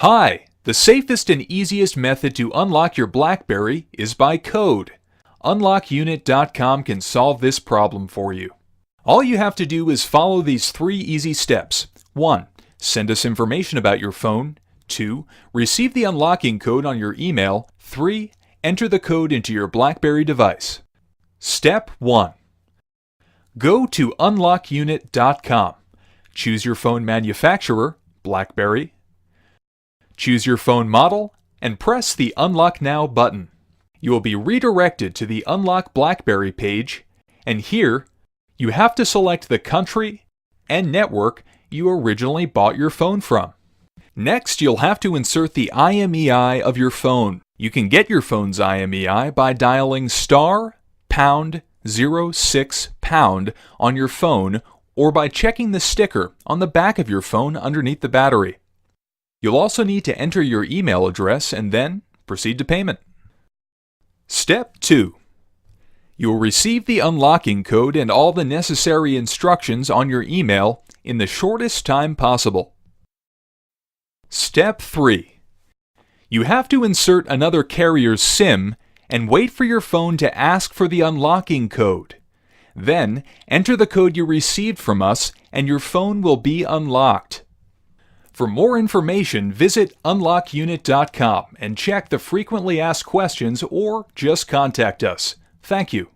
Hi! The safest and easiest method to unlock your BlackBerry is by code. Unlockunit.com can solve this problem for you. All you have to do is follow these 3 easy steps. 1. Send us information about your phone. 2. Receive the unlocking code on your email. 3. Enter the code into your BlackBerry device. Step 1. Go to unlockunit.com. Choose your phone manufacturer, BlackBerry. Choose your phone model and press the Unlock Now button. You will be redirected to the Unlock BlackBerry page, and here you have to select the country and network you originally bought your phone from. Next, you'll have to insert the IMEI of your phone. You can get your phone's IMEI by dialing *#06# on your phone or by checking the sticker on the back of your phone underneath the battery. You'll also need to enter your email address and then proceed to payment. Step 2. You will receive the unlocking code and all the necessary instructions on your email in the shortest time possible. Step 3. You have to insert another carrier's SIM and wait for your phone to ask for the unlocking code. Then, enter the code you received from us and your phone will be unlocked. For more information, visit unlockunit.com and check the frequently asked questions or just contact us. Thank you.